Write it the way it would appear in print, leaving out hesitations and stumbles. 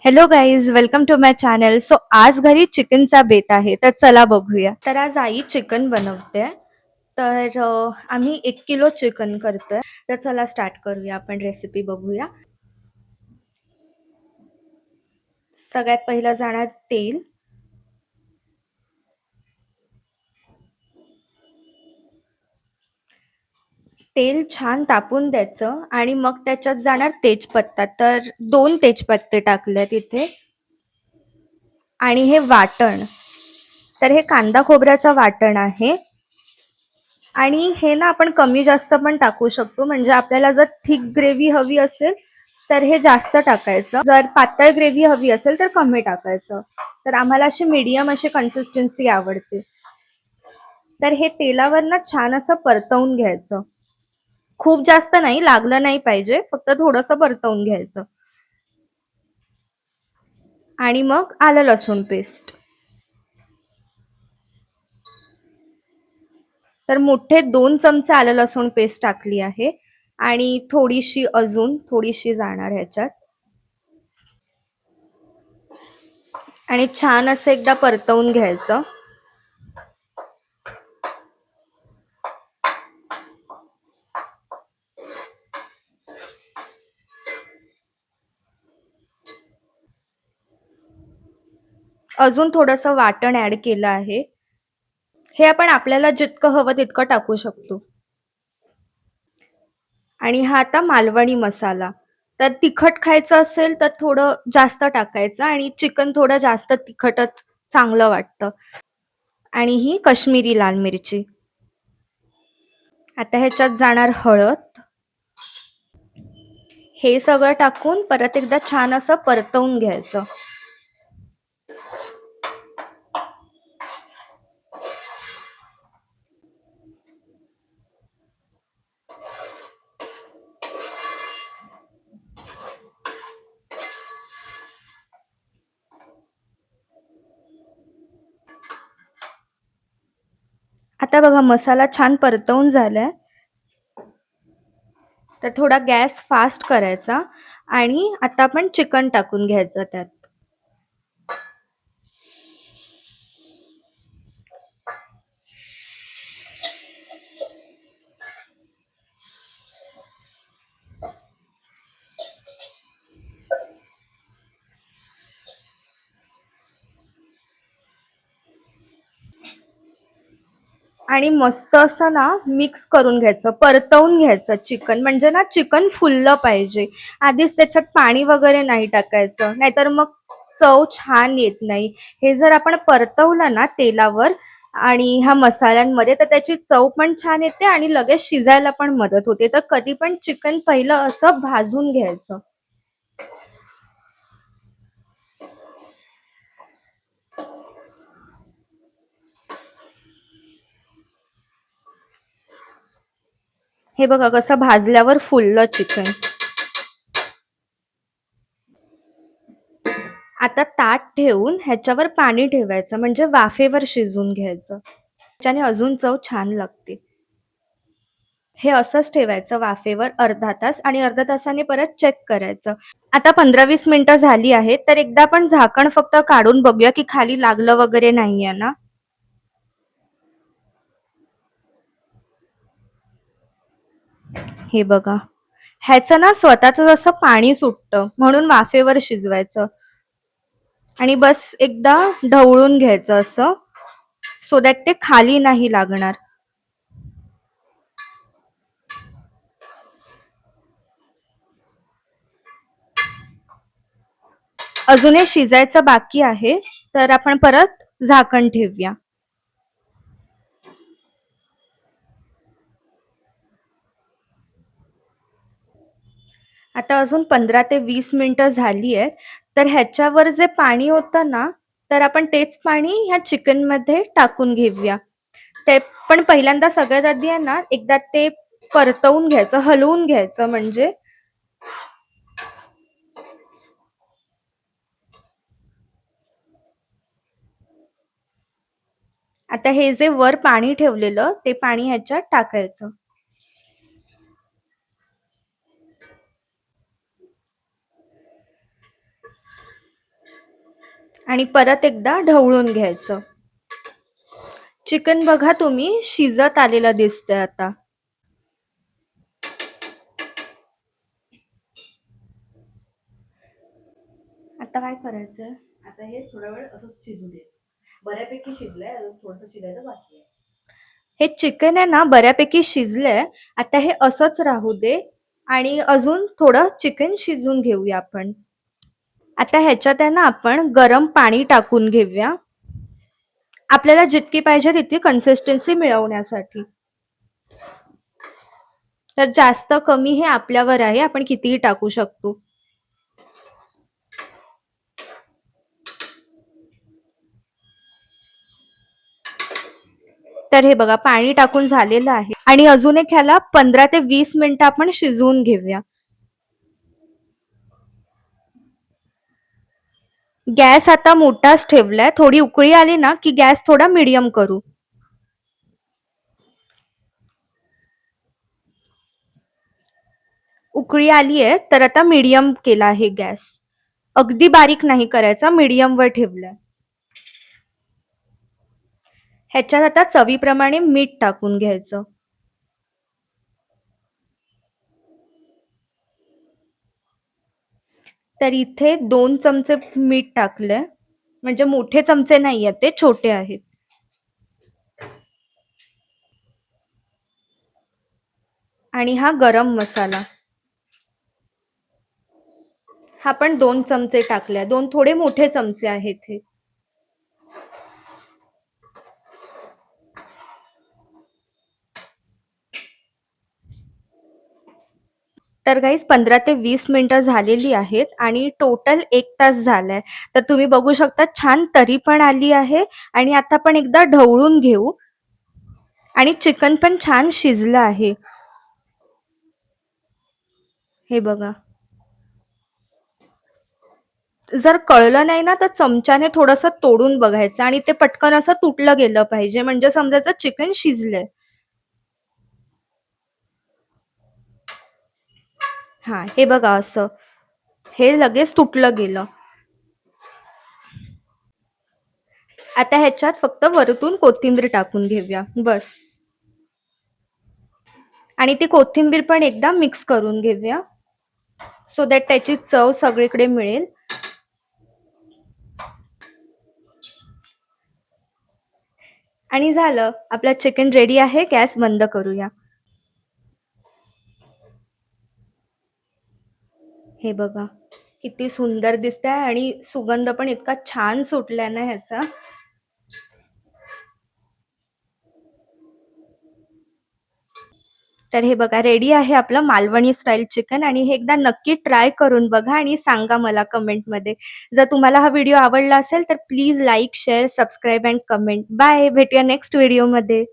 Hello guys, welcome to my channel. So आज घरी चिकनचा बेत आहे, तर चला बघूया. तर आज आई चिकन बनवते. तर आम्ही 1 किलो चिकन करतोय. तर चला स्टार्ट करूया, आपण रेसिपी बघूया. सगळ्यात पहिलं जाणार तेल. तेल छान तापून द्यायचं आणि मग त्याच्यात जाणार तेजपत्ता. तर 2 तेजपत्ते टाकले तिथे. आणि हे वाटण, तर हे कांदा खोबऱ्याचं वाटण आहे. आणि हे ना आपण कमी जास्त पण टाकू शकतो, म्हणजे आपल्याला जर थिक ग्रेव्ही हवी असेल तर हे जास्त टाकायचं, जर पातळ ग्रेव्ही हवी असेल तर कमी टाकायचं. तर आम्हाला अशी मीडियम अशी कन्सिस्टन्सी आवडते. तर हे तेलावर ना छान असं परतवून घ्यायचं. खूप जास्त नाही, लागलं नाही पाहिजे, फक्त थोडंसं परतवून घ्यायचं. आणि मग आलं लसूण पेस्ट. तर मोठे 2 चमचे आलं लसूण पेस्ट टाकली आहे. आणि थोडीशी जाणार ह्याच्यात. आणि छान असं एकदा परतवून घ्यायचं. अजून थोडंसं वाटण ऍड केलं आहे. हे आपण आपल्याला जितकं हवं तितकं टाकू शकतो. आणि हा आता मालवणी मसाला. तर तिखट खायचं असेल तर थोडं जास्त टाकायचं, आणि चिकन थोडं जास्त तिखटच चांगलं वाटतं. आणि ही कश्मीरी लाल मिरची. आता ह्याच्यात जाणार हळद. हे सगळं टाकून परत एकदा छान असं परतवून घ्यायचं. आता बघा मसाला छान परतवून झालाय. तर थोडा गॅस फास्ट करायचा आणि आता आपण चिकन टाकून घ्यायचं त्यात. आणि मस्त असं ना मिक्स करून घ्यायचं, परतवून घ्यायचं चिकन, म्हणजे ना चिकन फुललं पाहिजे. आधीच त्याच्यात पाणी वगैरे नाही टाकायचं, नाहीतर मग चव छान येत नाही. हे जर आपण परतवलं ना तेलावर आणि ह्या मसाल्यांमध्ये, तर त्याची चव पण छान येते आणि लगेच शिजायला पण मदत होते. तर कधी पण चिकन पहिलं असं भाजून घ्यायचं. हे बघा कसं भाजल्यावर फुललं चिकन. आता ताट ठेवून ह्याच्यावर पाणी ठेवायचं, म्हणजे वाफेवर शिजून घ्यायचं. त्याच्याने अजून चव छान लागते. हे असंच ठेवायचं वाफेवर अर्धा तास, आणि अर्धा तासाने परत चेक करायचं. आता 15-20 मिनिटं झाली आहेत, तर एकदा आपण झाकण फक्त काढून बघूया की खाली लागलं वगैरे नाहीये ना. हे बघा, ह्याचं ना स्वतःच असं पाणी सुटतं, म्हणून वाफेवर शिजवायचं. आणि बस एकदा ढवळून घ्यायचं असं, सो दॅट ते खाली नाही लागणार. अजून हे शिजायचं बाकी आहे, तर आपण परत झाकण ठेवूया. आता अजून 15 ते 20 मिनिटं झाली आहेत. तर ह्याच्यावर जे पाणी होतं ना, तर आपण तेच पाणी ह्या चिकनमध्ये टाकून घेऊया. ते पण पहिल्यांदा सगळ्यात आधी आहे ना, एकदा ते परतवून घ्यायचं, हलवून घ्यायचं म्हणजे. आता हे जे वर पाणी ठेवलेलं ते पाणी ह्याच्यात टाकायचं. आणि परत एकदा ढवळून घ्यायचं. चिकन बघा तुम्ही शिजत आलेलं दिसतंय आता. आता काय करायचं? आता हे थोडा वेळ असंच शिजू दे. बऱ्यापैकी शिजलंय, अजून थोडंसं शिजायचं बाकी आहे. हे चिकन आहे ना बऱ्यापैकी शिजलंय. आता हे असंच राहू दे आणि अजून थोडं चिकन शिजून घेऊया आपण. आता ह्याच्यात आहे ना आपण गरम पाणी टाकून घेऊया. आपल्याला जितकी पाहिजे तितकी कन्सिस्टन्सी मिळवण्यासाठी. तर जास्त कमी हे आपल्यावर आहे, आपण कितीही टाकू शकतो. तर हे बघा पाणी टाकून झालेलं आहे आणि अजून एक ह्याला 15 ते 20 मिनिटं आपण शिजवून घेऊया. गॅस आता मोठाच ठेवलाय. थोडी उकळी आली ना की गॅस थोडा मीडियम करू. उकळी आली आहे तर आता मीडियम केला आहे गॅस. अगदी बारीक नाही करायचा, मीडियम वर ठेवलाय. ह्याच्यात आता चवीप्रमाणे मीठ टाकून घ्यायचं. तर इथे 2 चमचे मीठ टाकलंय. म्हणजे मोठे चमचे नाही आहेत, ते छोटे आहेत. आणि हा गरम मसाला हा पण 2 चमचे टाकलाय. 2 थोडे मोठे चमचे आहेत हे. तर गाईज 15 ते 20 मिनिटं झालेली आहेत आणि टोटल 1 तास झालाय. तर तुम्ही बघू शकता छान तरी पण आली आहे आणि आता आपण एकदा ढवळून घेऊ. आणि चिकन पण छान शिजलं आहे. हे बघा. जर कळलं नाही ना तर चमच्याने थोडंसं तोडून बघायचं आणि ते पटकन असं तुटलं गेलं पाहिजे, म्हणजे समजायचं चिकन शिजलंय. हा हे बघा असं. हे लगेच तुटलं गेलं. आता ह्याच्यात फक्त वरतून कोथिंबीर टाकून घेऊया बस. आणि ती कोथिंबीर पण एकदा मिक्स करून घेऊया सो दॅट त्याची चव सगळीकडे मिळेल. आणि झालं, आपला चिकन रेडी आहे. गॅस बंद करूया. हे बघा किती सुंदर दिसतंय आणि सुगंध पण इतका छान सुटलाय ना ह्याचा. तर हे बघा रेडी आहे आपलं मालवणी स्टाईल चिकन आणि हे एकदा नक्की ट्राय करून बघा आणि सांगा मला कमेंटमध्ये. जर तुम्हाला हा व्हिडिओ आवडला असेल तर please like, share, subscribe and comment. Bye. भेटूया नेक्स्ट व्हिडिओमध्ये.